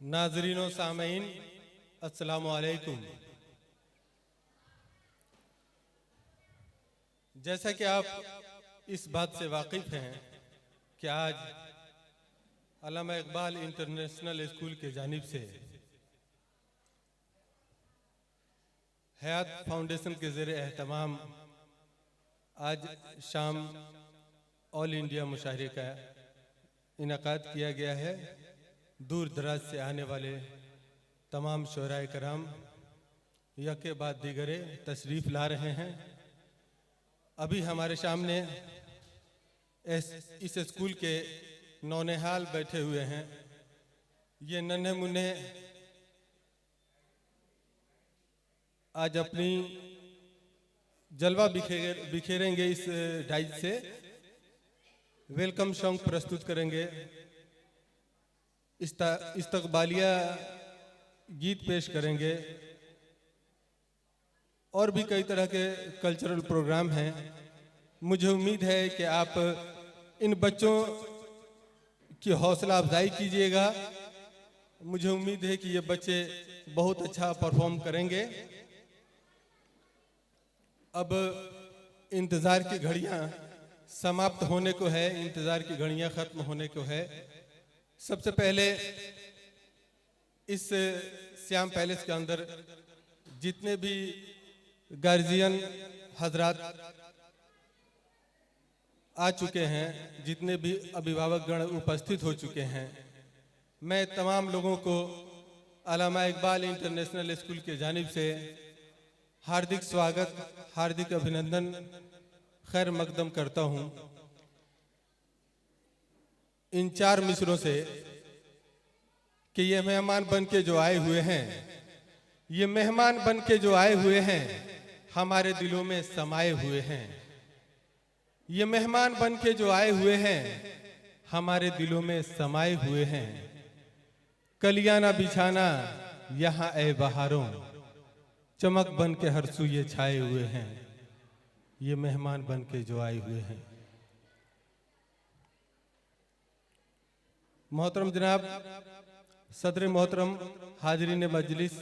नाज़रीन व सामीन अस्सलामु अलैकुम। जैसा कि आप इस बात से वाकिफ़ हैं कि आज अल्लामा इकबाल इंटरनेशनल स्कूल के जानिब से हयात फाउंडेशन के ज़रिए एहतमाम आज शाम ऑल इंडिया मुशायरे का इनकाद किया गया है। दूर दराज से आने वाले तमाम शोराए कराम यके बाद दीगरे तशरीफ़ ला रहे हैं। अभी हमारे सामने इस स्कूल के नौनिहाल बैठे हुए हैं। ये नन्हे मुन्ने आज अपनी जलवा बिखेरेंगे। इस डाइज से वेलकम सॉन्ग प्रस्तुत करेंगे, इस्तकबालिया गीत पेश करेंगे और भी कई तरह के कल्चरल प्रोग्राम हैं। मुझे उम्मीद है कि आप इन बच्चों की हौसला अफजाई कीजिएगा। मुझे उम्मीद है कि ये बच्चे बहुत अच्छा परफॉर्म करेंगे। अब इंतज़ार की घड़ियां समाप्त होने को है, इंतज़ार की घड़ियां ख़त्म होने को है। सबसे पहले इस श्याम पैलेस के अंदर जितने भी गार्जियन हजरात आ चुके हैं, जितने भी अभिभावक गण उपस्थित हो चुके हैं, मैं तमाम लोगों को अल्लामा इकबाल इंटरनेशनल स्कूल के जानिब से हार्दिक स्वागत, हार्दिक अभिनंदन, खैर मकदम करता हूँ। इन 4 मिसरों से कि ये मेहमान बन के जो आए हुए हैं, ये मेहमान बन के जो आए हुए हैं हमारे दिलों में समाये हुए हैं। ये मेहमान बन के जो आए हुए हैं हमारे दिलों में समाये हुए हैं। कलियां ना बिछाना यहाँ ए बहारों, चमक बन के हर सू ये छाए हुए हैं। ये मेहमान बन के जो आए हुए हैं। मोहतरम जनाब सदर मोहतरम, हाजरीन मजलिस,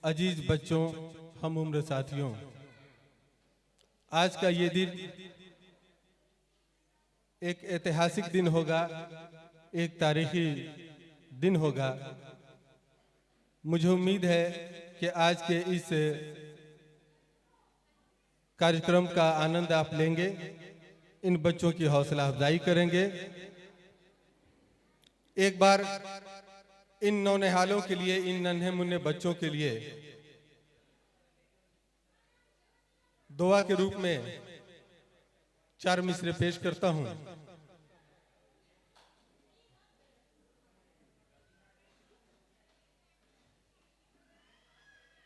अजीज बच्चों, हम उम्र साथियों, आज का ये दिन एक ऐतिहासिक दिन होगा, एक तारीखी दिन होगा। मुझे उम्मीद है कि आज के इस कार्यक्रम का आनंद आप लेंगे, इन बच्चों की हौसला अफजाई करेंगे। एक बार इन नौनिहालों के लिए, इन नन्हे मुन्ने बच्चों के लिए दुआ के रूप में 4 मिसरे पेश करता हूं।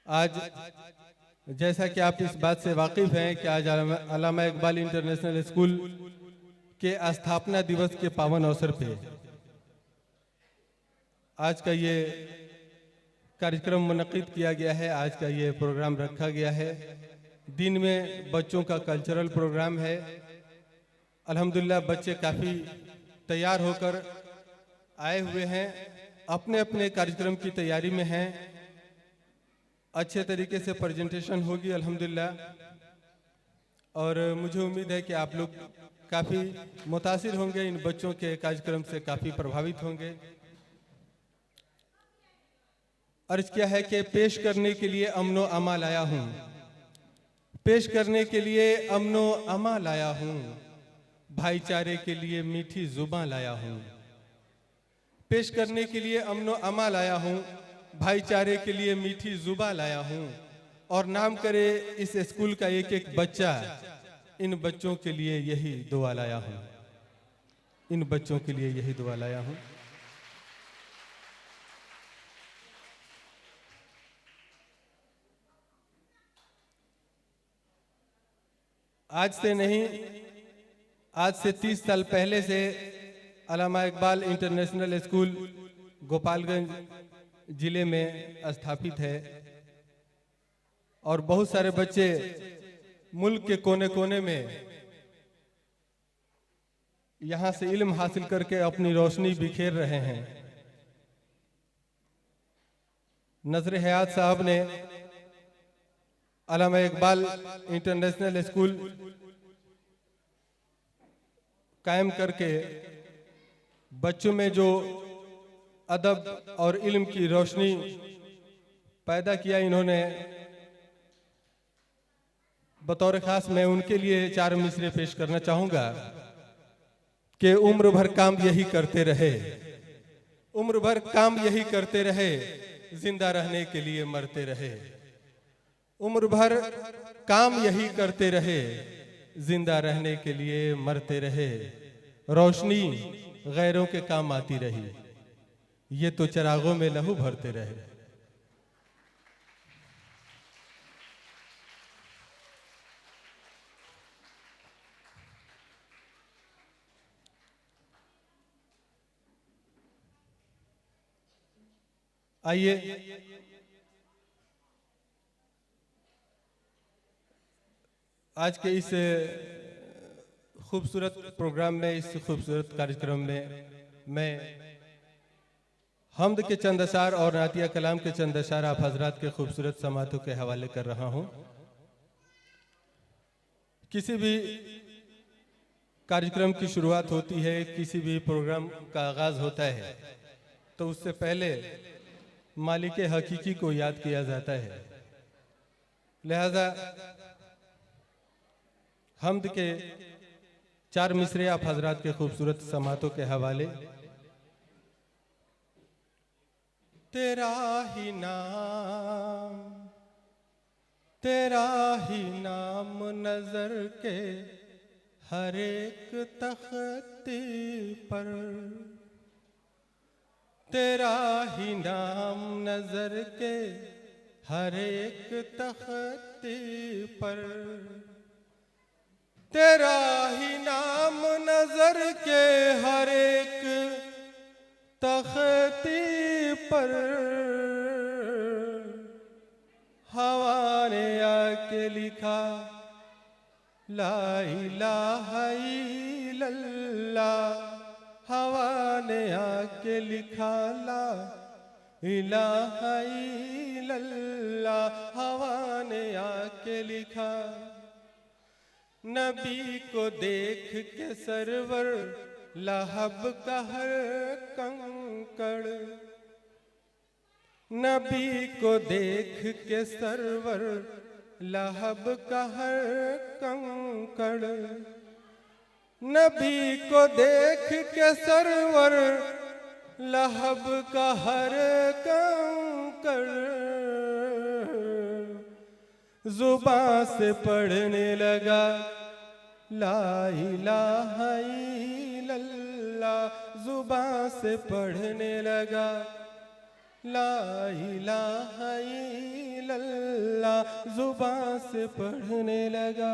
आज जैसा कि आप इस बात से वाकिफ हैं कि आज अल्लामा इकबाल इंटरनेशनल स्कूल के स्थापना दिवस के पावन अवसर पे आज का ये कार्यक्रम मुनक्किद किया गया है, आज का ये प्रोग्राम रखा गया है। दिन में बच्चों का कल्चरल प्रोग्राम है। अल्हम्दुलिल्लाह बच्चे काफ़ी तैयार होकर आए हुए हैं, अपने अपने कार्यक्रम की तैयारी में हैं। अच्छे तरीके से प्रेजेंटेशन होगी अल्हम्दुलिल्लाह, और मुझे उम्मीद है कि आप लोग काफ़ी मुतासिर होंगे, इन बच्चों के कार्यक्रम से काफ़ी प्रभावित होंगे। अर्ज किया है कि पेश करने के लिए अमनो अमा लाया हूँ, पेश करने के लिए अमनो अमा लाया हूँ, भाईचारे के लिए मीठी जुबां लाया हूँ। पेश करने के लिए अमनो अमा लाया हूँ, भाईचारे के लिए मीठी जुबां लाया हूँ, और नाम करे इस स्कूल का एक एक बच्चा, इन बच्चों के लिए यही दुआ लाया हूँ, इन बच्चों के लिए यही दुआ लाया हूँ। आज से नहीं, आज से 30 साल पहले से अल्लामा इकबाल इंटरनेशनल स्कूल गोपालगंज जिले में स्थापित है, और बहुत सारे बच्चे मुल्क के कोने कोने में यहाँ से इल्म हासिल करके अपनी रोशनी बिखेर रहे हैं। नजर हयात साहब ने अल्लामा इकबाल इंटरनेशनल स्कूल कायम करके बच्चों में जो अदब और इल्म की रोशनी पैदा किया, इन्होंने बतौर खास मैं उनके लिए 4 मिसरे पेश करना चाहूँगा कि उम्र भर काम यही करते रहे, उम्र भर काम यही करते रहे, जिंदा रहने के लिए मरते रहे। उम्र भर काम यही करते रहे, जिंदा रहने के लिए मरते रहे। रोशनी गैरों के काम आती रही, ये तो चिरागों में लहू भरते रहे। आइए आज के इस खूबसूरत प्रोग्राम में, इस खूबसूरत कार्यक्रम में मैं हम्द के चंद अशार और नातिया कलाम के चंद अशार आप हजरात के खूबसूरत समातों के हवाले कर रहा हूँ। किसी भी कार्यक्रम की शुरुआत होती है, किसी भी प्रोग्राम का आगाज होता है, तो उससे पहले मालिक हकीकी को याद किया जाता है। लिहाजा हम्द के 4 मिसरे आप हजरात के खूबसूरत समातों के हवाले। तेरा ही नाम, तेरा ही नाम नजर के हर एक तख्ती पर, तेरा ही नाम नजर के हर एक तख्ती पर, तेरा ही नाम नजर के हर एक तख्ती पर, हवा ने आके लिखा ला इलाहा इल्लल्लाह, हवा ने आके लिखा ला इलाहा इल्लल्लाह, हवा ने आके लिखा नबी को देख के सरवर लहब का हर कंकड़, नबी को देख के सरवर लहब का हर कंकड़, नबी को देख के सरवर लहब का हर कंकड़, जुबां से पढ़ने लगा ला इलाहा इल्लल्लाह, जुबां से पढ़ने लगा ला इलाहा इल्लल्लाह, जुबां से पढ़ने लगा।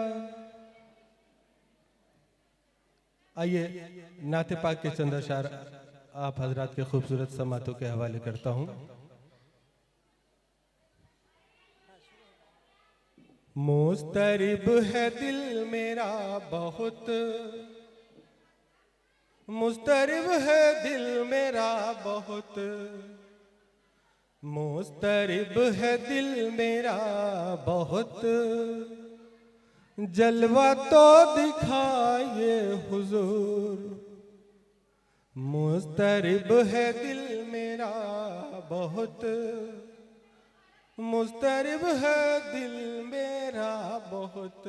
आइए नाते पाक के चंद अशार आप हजरात के खूबसूरत समातों के हवाले करता हूँ। मुस्तरिब है दिल मेरा बहुत, मुस्तरिब है दिल मेरा बहुत, मुस्तरिब है दिल मेरा बहुत, जलवा तो दिखाइए हुजूर। मुस्तरिब है दिल मेरा बहुत, मुस्तरिब है दिल मेरा बहुत,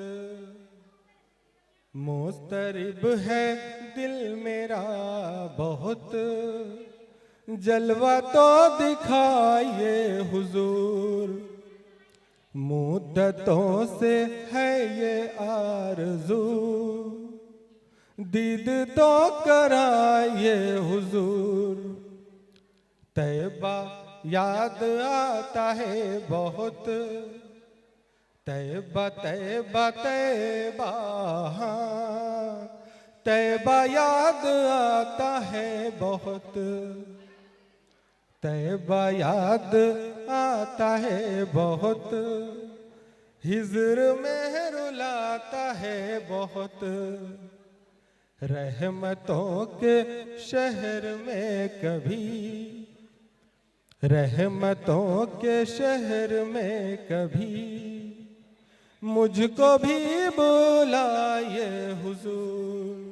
मुस्तरिब है दिल मेरा बहुत, जलवा तो दिखाइए हुजूर। मुद्दतों से है ये आरज़ू, दीद तो कराइए हुजूर। तैबा याद आता है बहुत, तैबा तैबा तैबा, हाँ तैबा याद आता है बहुत, तैबा याद आता है बहुत, हिज्र में रुलाता है बहुत, रहमतों के शहर में कभी, रहमतों के शहर में कभी मुझको भी बुलाइए हुजूर।